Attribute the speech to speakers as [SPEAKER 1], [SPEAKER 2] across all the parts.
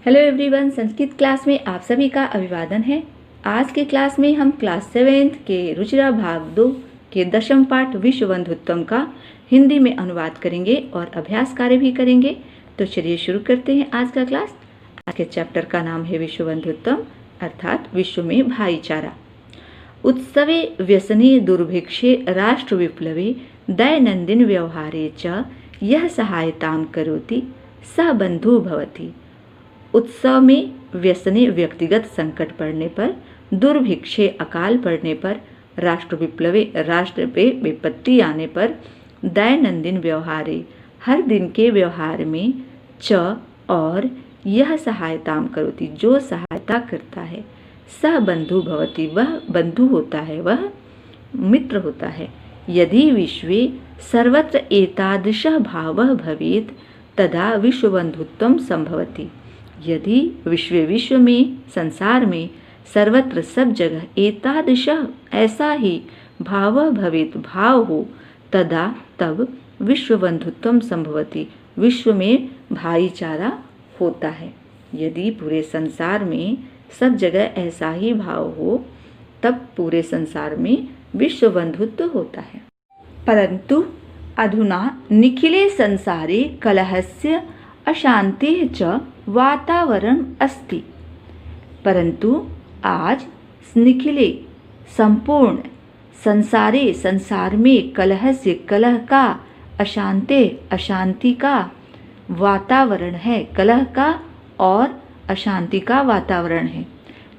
[SPEAKER 1] Hello everyone, Sanskrit class में आप सभी का अभिवादन है। आज के क्लास में हम क्लास 7 के रुचिरा भाग 2 के 10वीं पाठ विश्व बंधुत्वम का हिंदी में अनुवाद करेंगे और अभ्यास कार्य भी करेंगे। तो चलिए शुरू करते हैं आज का क्लास। आज के चैप्टर का नाम है विश्व बंधुत्वम अर्थात विश्व में भाईचारा। उत्सवे व्यसने दुर्भिक्षे राष्ट्र विप्लवे दैनंदिन व्यवहारे च यह सहायतां करोति स बंधु भवति। उत्सव में, व्यसने व्यक्तिगत संकट पड़ने पर, दुर्भिक्षे अकाल पड़ने पर, राष्ट्र विप्लवे राष्ट्र पे विपत्ति आने पर, दैनंदिन व्यवहारे हर दिन के व्यवहार में, च और यह सहायताम करोति जो सहायता करता है, सह बंधु भवति वह बंधु होता है, वह मित्र होता है। यदि विश्वे सर्वत्र एतादृशः भावः भवेत् तदा विश्वबंधुत्वं संभवति। यदि विश्व में, संसार में, सर्वत्र सब जगह एतादृशः ऐसा ही भाव भवेत भाव हो, तदा तब विश्व बंधुत्वम संभवति विश्व में भाईचारा होता है। यदि पूरे संसार में सब जगह ऐसा ही भाव हो तब पूरे संसार में विश्व बंधुत्व होता है। परंतु अधुना निखिले संसारे कलहस्य अशांतिः च वातावरण अस्ति। परंतु आज निखिले संपूर्ण संसारे संसार में कलह से कलह का, अशांति का वातावरण है, कलह का और अशांति का वातावरण है।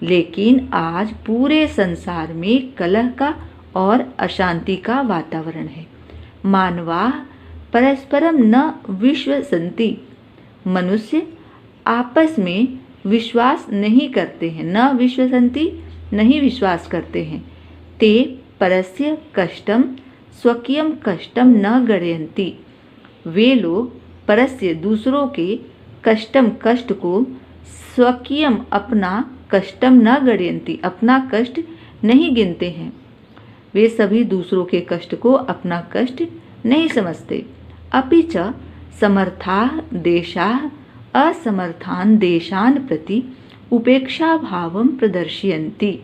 [SPEAKER 1] लेकिन आज पूरे संसार में कलह का और अशांति का वातावरण है। मानवाः परस्परम न विश्वसन्ति। मनुष्य आपस में विश्वास नहीं करते हैं, न विश्वसन्ति नहीं विश्वास करते हैं। ते परस्य कष्टम स्वकीयम कष्टम न गणयन्ति। वे लोग परस्य दूसरों के कष्टम कष्ट को, स्वकीयम अपना, कष्टम न गणयन्ति अपना कष्ट नहीं गिनते हैं। वे सभी दूसरों के कष्ट को अपना कष्ट नहीं समझते। अपि च समर्थाः देशाः असमर्थान देशान प्रति उपेक्षा भावं प्रदर्शयन्ति।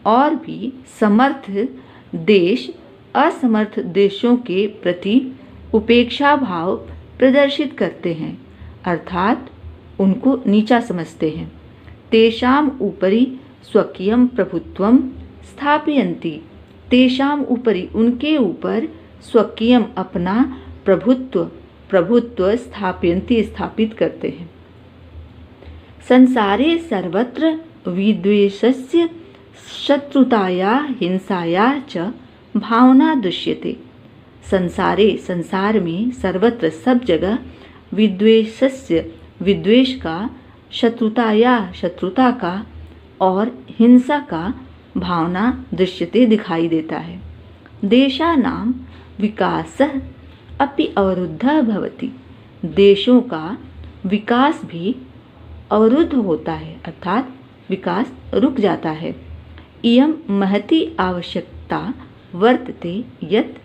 [SPEAKER 1] और भी समर्थ देश असमर्थ देशों के प्रति उपेक्षा भाव प्रदर्शित करते हैं, अर्थात उनको नीचा समझते हैं। तेषाम उपरि स्वकीयं प्रभुत्वं स्थापयन्ति। तेषाम उपरि उनके ऊपर स्वकीयम अपना प्रभुत्व स्थापयन्ति स्थापित करते हैं। संसारे सर्वत्र विद्वेषस्य शत्रुताया हिंसाया च भावना दृश्यते। संसारे संसार में, सर्वत्र सब जगह, विद्वेषस्य विद्वेष का, शत्रुताया शत्रुता का और हिंसा का भावना दृश्यते दिखाई देता है। देशानां विकासः अपि अवरुद्धः भवति। देशों का विकास भी अवरुद्ध होता है, अर्थात विकास रुक जाता है। इयं महती आवश्यकता वर्तते यत्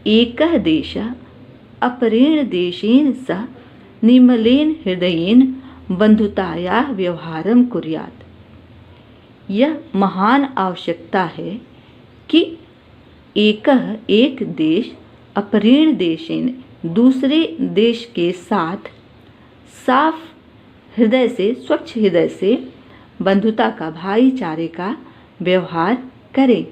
[SPEAKER 1] एकः देशः अपरेण देशेन सह निर्मलेन हृदयेन बंधुतायाः व्यवहारं कुर्यात्। यह महान आवश्यकता है कि एक देश अपरेण देशेन दूसरे देश के साथ साफ हृदय से, स्वच्छ हृदय से बंधुता का, भाईचारे का व्यवहार करे।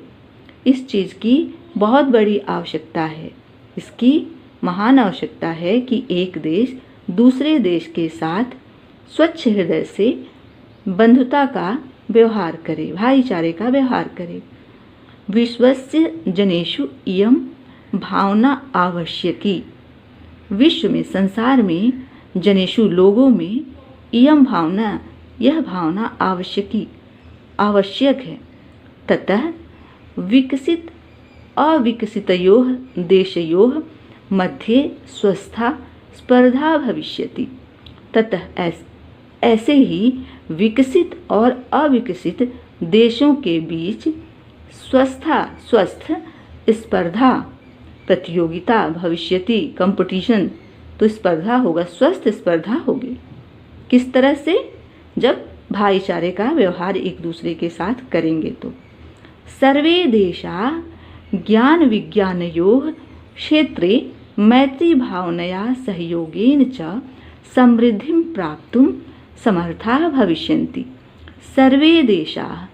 [SPEAKER 1] इस चीज़ की बहुत बड़ी आवश्यकता है। इसकी महान आवश्यकता है कि एक देश दूसरे देश के साथ स्वच्छ हृदय से बंधुता का व्यवहार करे, भाईचारे का व्यवहार करे। विश्वस्य जनेषु इयं भावना आवश्यकी। विश्व में, संसार में, जनेषु लोगों में, इयं भावना यह भावना आवश्यक है। ततः विकसित अविकसितयोः देशयोः मध्ये स्वस्था स्पर्धा भविष्यति। ततः ऐसे ही विकसित और अविकसित देशों के बीच स्वस्थ स्पर्धा, प्रतियोगिता, भविष्यति कंपटीशन, तो स्पर्धा होगा, स्वस्थ स्पर्धा होगी। किस तरह से? जब भाईचारे का व्यवहार एक दूसरे के साथ करेंगे तो। सर्वे देशा ज्ञान विज्ञानयोः क्षेत्रे मैत्री भावनया सहयोगेन च समृद्धिं प्राप्तुं समर्थाः भविष्यन्ति। सर्वे देशाः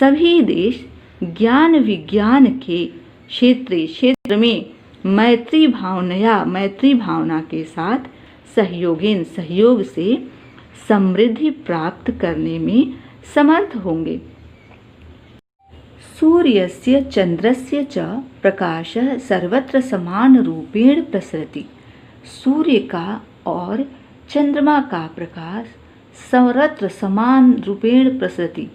[SPEAKER 1] सभी देश ज्ञान विज्ञान के क्षेत्र में मैत्री भावना के साथ सहयोग से समृद्धि प्राप्त करने में समर्थ होंगे। सूर्यस्य चंद्रस्य च प्रकाशः सर्वत्र समान रूपेण प्रसरति। सूर्य का और चंद्रमा का प्रकाश सर्वत्र समान रूपेण प्रसरति,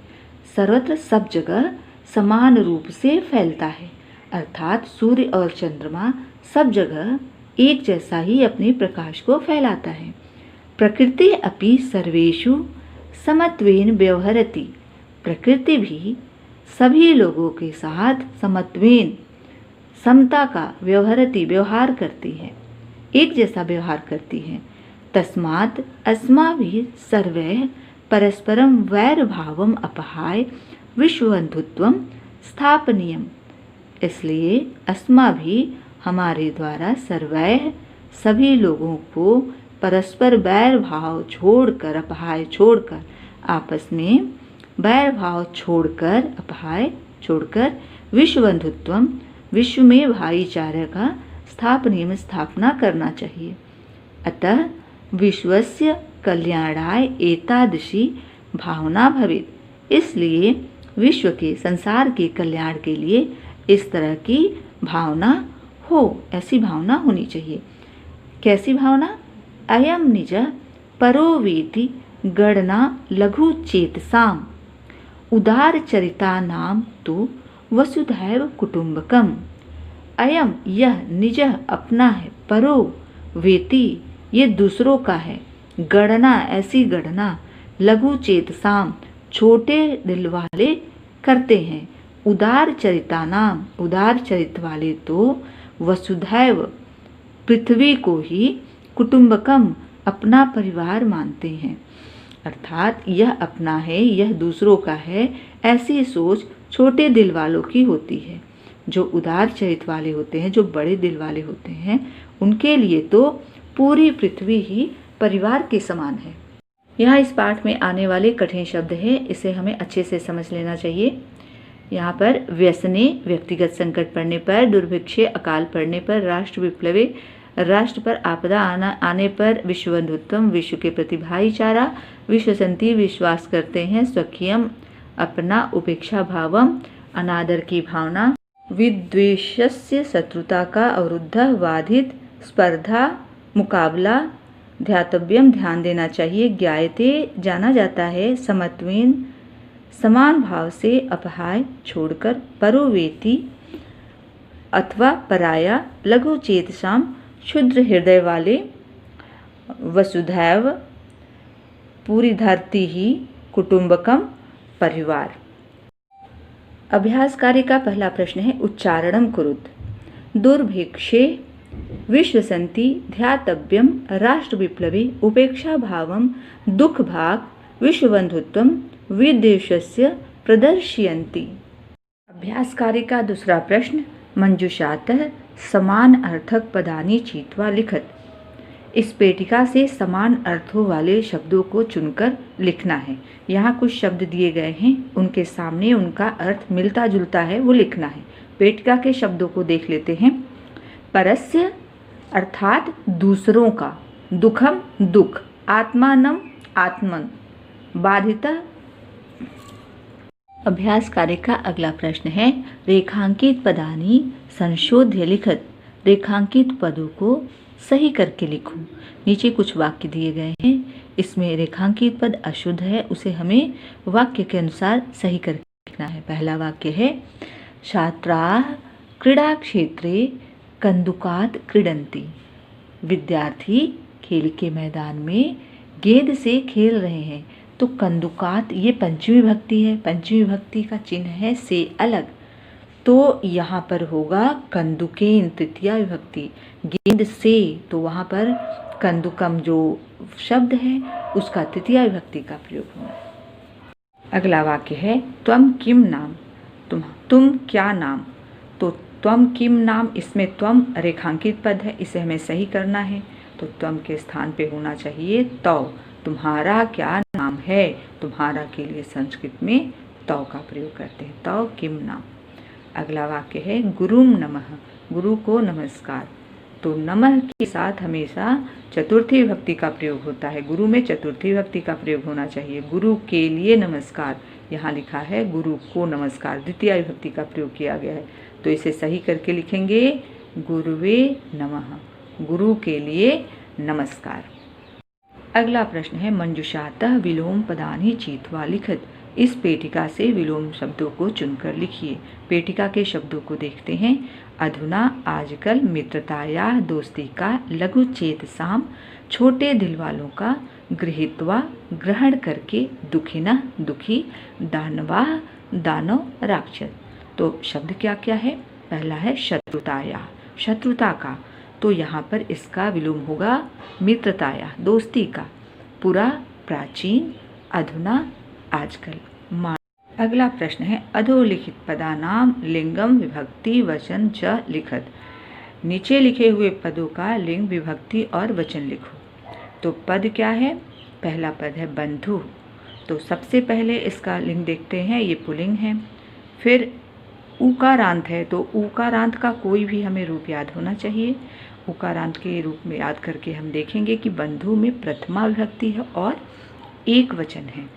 [SPEAKER 1] सर्वत्र सब जगह समान रूप से फैलता है। अर्थात सूर्य और चंद्रमा सब जगह एक जैसा ही अपने प्रकाश को फैलाता है। प्रकृति अपि सर्वेषु समत्वेन व्यवहरति। प्रकृति भी सभी लोगों के साथ समत्वेन समता का व्यवहार करती है, एक जैसा व्यवहार करती है। तस्मात् अस्माभिः सर्वैः परस्परं वैरभावम् अपहाय विश्वबन्धुत्वं स्थापनीयम्। इसलिए अस्माभिः हमारे द्वारा सर्वैः सभी लोगों को परस्पर वैर भाव छोड़कर, अपहाय छोड़कर, आपस में वैर भाव छोड़कर विश्वबंधुत्वम, विश्व में भाईचारे का स्थापना करना चाहिए। अतः विश्वस्य कल्याणाय एतादृशी भावना भवेत्। इसलिए विश्व के, संसार के कल्याण के लिए इस तरह की भावना हो, ऐसी भावना होनी चाहिए। कैसी भावना? अयम निज परो वेति गणना लघु चेतसाम उदार चरिता नाम तो वसुधैव कुटुंबकम। अयम यह निज अपना है, परो वेति ये दूसरों का है, गणना ऐसी गणना, लघु चेतसाम छोटे दिल वाले करते हैं, उदार चरिता नाम उदार चरित वाले तो वसुधैव पृथ्वी को ही कुटुंबकम अपना परिवार मानते हैं। अर्थात यह अपना है, यह दूसरों का है, ऐसी सोच छोटे दिल वालों की होती है। जो उदार चरित वाले होते हैं, जो बड़े दिल वाले होते हैं, उनके लिए तो पूरी पृथ्वी ही परिवार के समान है। यहाँ इस पाठ में आने वाले कठिन शब्द है, इसे हमें अच्छे से समझ लेना चाहिए। यहाँ पर व्यसने व्यक्तिगत संकट पड़ने पर, दुर्भिक्षे अकाल पड़ने पर, राष्ट्र विप्लवे राष्ट्र पर आपदा आने पर, विश्वबंधुत्वम विश्व के प्रति भाईचारा, विश्वसंति विश्वास करते हैं, स्वकीयम अपना, उपेक्षा भावम अनादर की भावना, विद्वेषस्य शत्रुता का अवरुद्ध बाधित, स्पर्धा मुकाबला, ध्यातव्यम ध्यान देना चाहिए, ज्ञायते जाना जाता है, समत्वेन समान भाव से, अपहाय छोड़कर, परोवेति अथवा पराया, लघु चेतसाम क्षुद्र हृदय वाले, वसुधैव पूरी धरती ही, कुटुंबकम परिवार। अभ्यास कार्य का पहला प्रश्न है उच्चारणम कुरुत। दुर्भिक्षे विश्वसंति ध्यातव्यम राष्ट्र विप्लवी उपेक्षा भावम दुख भाग विश्वबंधुत्वम विद्वेषस्य प्रदर्शयन्ति। अभ्यास कार्य का दूसरा प्रश्न मंजूषातः समान अर्थक पदानि चीत्वा लिखत। इस पेटिका से समान अर्थों वाले शब्दों को चुनकर लिखना है। यहाँ कुछ शब्द दिए गए हैं, उनके सामने उनका अर्थ मिलता जुलता है, वो लिखना है। पेटिका के शब्दों को देख लेते हैं। परस्य अर्थात दूसरों का, दुखम दुख, आत्मानम आत्मन, बाधिता। अभ्यास कार्य का अगला प्रश्न है रेखांकित पदानि संशोध्य लिखत। रेखांकित पदों को सही करके लिखो। नीचे कुछ वाक्य दिए गए हैं, इसमें रेखांकित पद अशुद्ध है, उसे हमें वाक्य के अनुसार सही करके लिखना है। पहला वाक्य है छात्राः क्रीड़ा क्षेत्रे कंदुकात क्रीडन्ति। विद्यार्थी खेल के मैदान में गेंद से खेल रहे हैं। तो कंदुकात ये पंचमी विभक्ति है, पंचमी विभक्ति का चिन्ह है से अलग, तो यहाँ पर होगा कंदुकेन तृतीया विभक्ति, गेंद से, तो वहाँ पर कंदुकम जो शब्द है उसका तृतीया विभक्ति का प्रयोग होना। अगला वाक्य है त्वम किम नाम, तुम क्या नाम। तो त्वम किम नाम, इसमें त्वम रेखांकित पद है, इसे हमें सही करना है। तो त्वम के स्थान पे होना चाहिए तौ। तुम्हारा क्या नाम है, तुम्हारा के लिए संस्कृत में तौ का प्रयोग करते हैं, तौ किम नाम। अगला वाक्य है गुरुम नमः, गुरु को नमस्कार। तो नमः के साथ हमेशा चतुर्थी विभक्ति का प्रयोग होता है, गुरु में चतुर्थी विभक्ति का प्रयोग होना चाहिए। गुरु के लिए नमस्कार, यहाँ लिखा है गुरु को नमस्कार, द्वितीय विभक्ति का प्रयोग किया गया है। तो इसे सही करके लिखेंगे गुरुवे नमः, गुरु के लिए नमस्कार। अगला प्रश्न है मंजुषातः विलोम पदानि चीत्वा लिखत। इस पेटिका से विलोम शब्दों को चुनकर लिखिए। पेटिका के शब्दों को देखते हैं। अधुना, आजकल, मित्रताया, दोस्ती का, लघु चेत साम, छोटे दिल वालों का, गृहीत्वा, ग्रहण करके, दुखिना, दुखी, दानवा, दानव, राक्षस। तो शब्द क्या क्या है? पहला है शत्रुताया, शत्रुता का, तो यहाँ पर इसका विलोम होगा मित्रताया, दोस्ती का। पुरा, प्राचीन, अधुना, आजकल। अगला प्रश्न है अधोलिखित पदानाम लिंगम विभक्ति वचन च लिखत। नीचे लिखे हुए पदों का लिंग, विभक्ति और वचन लिखो। तो पद क्या है? पहला पद है बंधु, तो सबसे पहले इसका लिंग देखते हैं, ये पुल्लिंग है। फिर उकारांत है, तो उकारांत का कोई भी हमें रूप याद होना चाहिए। उकारांत के रूप में याद करके हम देखेंगे कि बंधु में प्रथमा विभक्ति है और एक वचन है।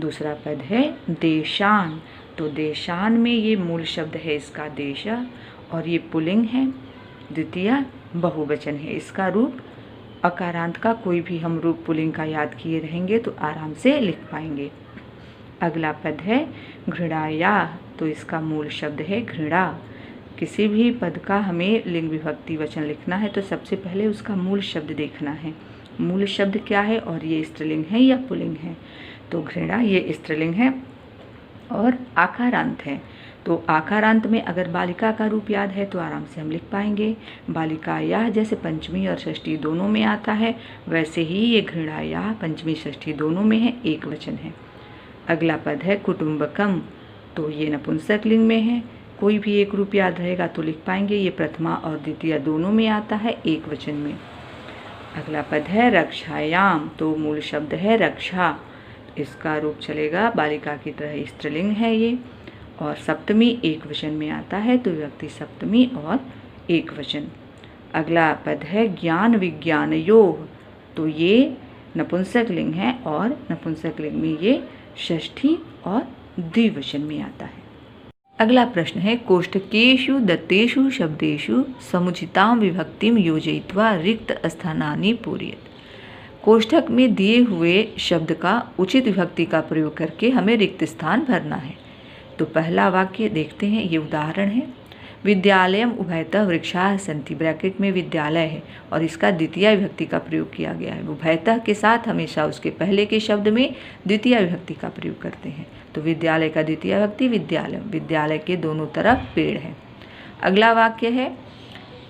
[SPEAKER 1] दूसरा पद है देशान, तो देशान में ये मूल शब्द है इसका देश, और ये पुल्लिंग है। द्वितीय बहुवचन है, इसका रूप अकारांत का कोई भी हम रूप पुल्लिंग का याद किए रहेंगे तो आराम से लिख पाएंगे। अगला पद है घृणाया, तो इसका मूल शब्द है घृणा। किसी भी पद का हमें लिंग विभक्ति वचन लिखना है तो सबसे पहले उसका मूल शब्द देखना है, मूल शब्द क्या है और ये स्त्रीलिंग है या पुल्लिंग है। तो घृणा ये स्त्रीलिंग है और आकारांत है। तो आकारांत में अगर बालिका का रूप याद है तो आराम से हम लिख पाएंगे। बालिका या जैसे पंचमी और षष्ठी दोनों में आता है, वैसे ही ये घृणा या पंचमी षष्ठी दोनों में है, एक वचन है। अगला पद है कुटुंबकम, तो ये नपुंसक लिंग में है, कोई भी एक रूप याद रहेगा तो लिख पाएंगे। ये प्रथमा और द्वितीय दोनों में आता है, एक वचन में। अगला पद है रक्षायाम, तो मूल शब्द है रक्षा, इसका रूप चलेगा बालिका की तरह, स्त्रीलिंग है ये। और सप्तमी एक वचन में आता है तो विभक्ति सप्तमी और एक वचन। अगला पद है ज्ञान विज्ञान योग, तो ये नपुंसक लिंग है और नपुंसक लिंग में ये षष्ठी और द्विवचन में आता है। अगला प्रश्न है कोष्ठकेषु दत्तेषु शब्देषु समुचितां विभक्तिं योजयित्वा रिक्त स्थानानि पूरयेत्। कोष्ठक में दिए हुए शब्द का उचित विभक्ति का प्रयोग करके हमें रिक्त स्थान भरना है। तो पहला वाक्य देखते हैं, ये उदाहरण है। विद्यालयम उभयतः वृक्षाः सन्ति, ब्रैकेट में विद्यालय है और इसका द्वितीय विभक्ति का प्रयोग किया गया है। उभयतः के साथ हमेशा उसके पहले के शब्द में द्वितीय विभक्ति का प्रयोग करते हैं। तो विद्यालय का द्वितीय विभक्ति विद्यालय, विद्यालय के दोनों तरफ पेड़ है। अगला वाक्य है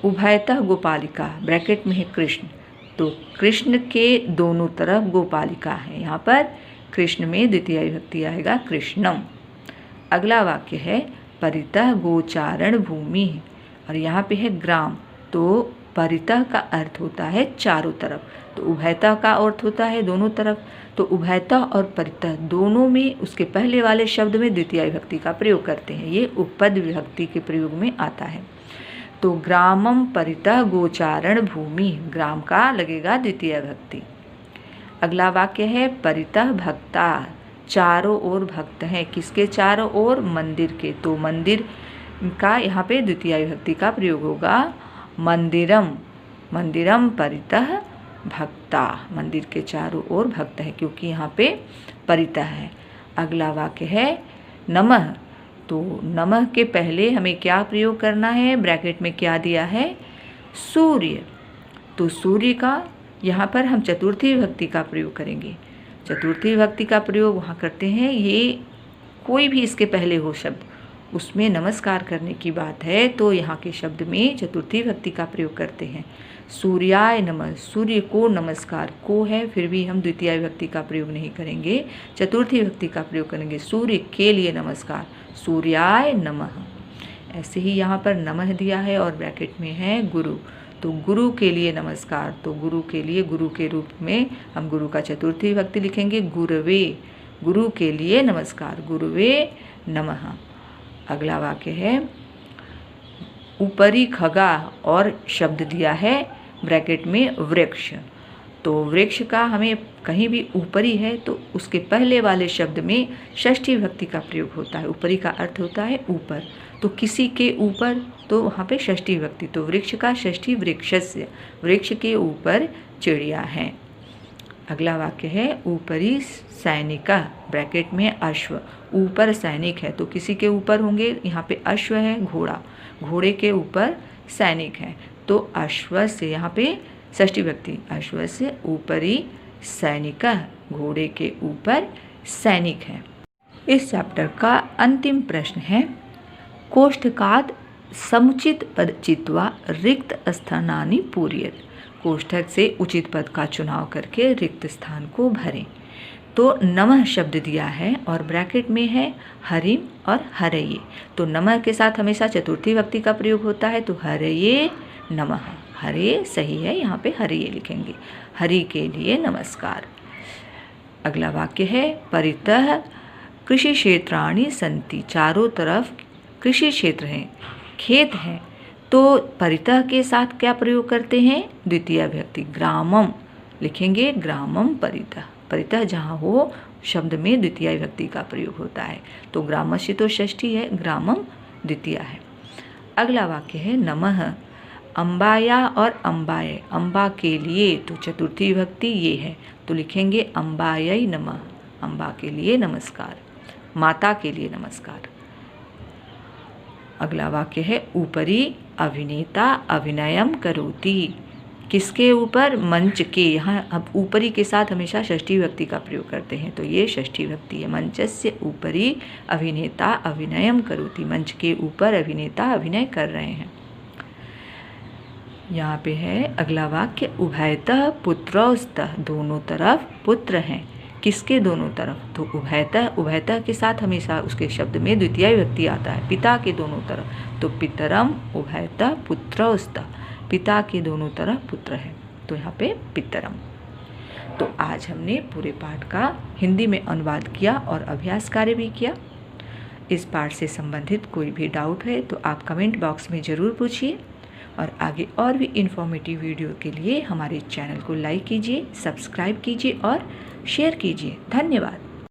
[SPEAKER 1] उभयतः गोपालिका, ब्रैकेट में है कृष्ण, तो कृष्ण के दोनों तरफ गोपालिका है, यहाँ पर कृष्ण में द्वितीय विभक्ति आएगा कृष्णम। अगला वाक्य है परितः गोचारण भूमि, और यहाँ पे है ग्राम, तो परितः का अर्थ होता है चारों तरफ, तो उभयतः का अर्थ होता है दोनों तरफ। तो उभयतः और परितः दोनों में उसके पहले वाले शब्द में द्वितीय विभक्ति का प्रयोग करते हैं, ये उपपद विभक्ति के प्रयोग में आता है। तो ग्रामम परितः गोचारण भूमि, ग्राम का लगेगा द्वितीय विभक्ति। अगला वाक्य है परितः भक्ता, चारों ओर भक्त हैं, किसके चारों ओर? मंदिर के, तो मंदिर का यहाँ पे द्वितीय विभक्ति का प्रयोग होगा मंदिरम, मंदिरम परितः भक्ता, मंदिर के चारों ओर भक्त है क्योंकि यहाँ पे परितः है। अगला वाक्य है नमः, तो नमः के पहले हमें क्या प्रयोग करना है? ब्रैकेट में क्या दिया है? सूर्य, तो सूर्य का यहाँ पर हम चतुर्थी विभक्ति का प्रयोग करेंगे। चतुर्थी विभक्ति का प्रयोग वहाँ करते हैं, ये कोई भी इसके पहले हो शब्द, उसमें नमस्कार करने की बात है तो यहाँ के शब्द में चतुर्थी विभक्ति का प्रयोग करते हैं। सूर्याय नमः, सूर्य को नमस्कार, को है फिर भी हम द्वितीय विभक्ति का प्रयोग नहीं करेंगे, चतुर्थी विभक्ति का प्रयोग करेंगे। सूर्य के लिए नमस्कार, सूर्याय नमः। ऐसे ही यहाँ पर नमः दिया है और ब्रैकेट में है गुरु, तो गुरु के लिए नमस्कार, तो गुरु के लिए, गुरु के रूप में हम गुरु का चतुर्थी विभक्ति लिखेंगे गुरवे, गुरु के लिए नमस्कार, गुरुवे नमः। अगला वाक्य है ऊपरी खगा और शब्द दिया है ब्रैकेट में वृक्ष, तो वृक्ष का हमें कहीं भी ऊपरी है तो उसके पहले वाले शब्द में षष्ठी विभक्ति का प्रयोग होता है। ऊपरी का अर्थ होता है ऊपर, तो किसी के ऊपर, तो वहाँ पे षष्ठी विभक्ति, तो वृक्ष का षष्ठी वृक्षस्य, वृक्ष के ऊपर चिड़िया है। अगला वाक्य है ऊपरी सैनिक, ब्रैकेट में अश्व, ऊपर सैनिक है तो किसी के ऊपर होंगे, यहाँ पे अश्व है घोड़ा, घोड़े के ऊपर सैनिक है तो अश्व से यहाँ पे षष्ठी विभक्ति, अश्व से ऊपरी सैनिक, घोड़े के ऊपर सैनिक है। इस चैप्टर का अंतिम प्रश्न है कोष्ठकात् समुचित पद चित्वा रिक्त स्थानानि पूरयेत्, कोष्ठक से उचित पद का चुनाव करके रिक्त स्थान को भरें। तो नमः शब्द दिया है और ब्रैकेट में है हरिम और हरये, तो नमः के साथ हमेशा चतुर्थी विभक्ति का प्रयोग होता है, तो हरये नमः, हरे सही है, यहाँ पे हरये लिखेंगे, हरि के लिए नमस्कार। अगला वाक्य है परितः कृषि क्षेत्राणि सन्ति, चारों तरफ कृषि क्षेत्र हैं, खेत हैं, तो परितः के साथ क्या प्रयोग करते हैं, द्वितीय विभक्ति ग्रामम लिखेंगे, ग्रामम परितः, परितः जहाँ हो शब्द में द्वितीय विभक्ति का प्रयोग होता है, तो ग्रामस्य तो षष्ठी है, ग्रामम द्वितीय है। अगला वाक्य है नमः अम्बाया और अम्बाय, अम्बा के लिए तो चतुर्थी विभक्ति ये है, तो लिखेंगे अम्बायै नमः, अम्बा के लिए नमस्कार, माता के लिए नमस्कार। अगला वाक्य है ऊपरी अभिनेता अभिनयम करोति, किसके ऊपर, मंच के, यहाँ अब ऊपरी के साथ हमेशा षष्ठी विभक्ति का प्रयोग करते हैं, तो ये षष्ठी विभक्ति है। मंचस्य ऊपरी अभिनेता अभिनयम करोति, मंच के ऊपर अभिनेता अभिनय कर रहे हैं। यहाँ पे है अगला वाक्य उभयतः पुत्रौस्तः, दोनों तरफ पुत्र हैं, किसके दोनों तरफ, तो उभयतः, उभयतः के साथ हमेशा उसके शब्द में द्वितीय विभक्ति आता है, पिता के दोनों तरफ, तो पितरम उभयतः पुत्रौस्तः, पिता के दोनों तरफ पुत्र है, तो यहाँ पे पितरम। तो आज हमने पूरे पाठ का हिंदी में अनुवाद किया और अभ्यास कार्य भी किया। इस पाठ से संबंधित कोई भी डाउट है तो आप कमेंट बॉक्स में ज़रूर पूछिए, और आगे और भी इन्फॉर्मेटिव वीडियो के लिए हमारे चैनल को लाइक कीजिए, सब्सक्राइब कीजिए और शेयर कीजिए। धन्यवाद।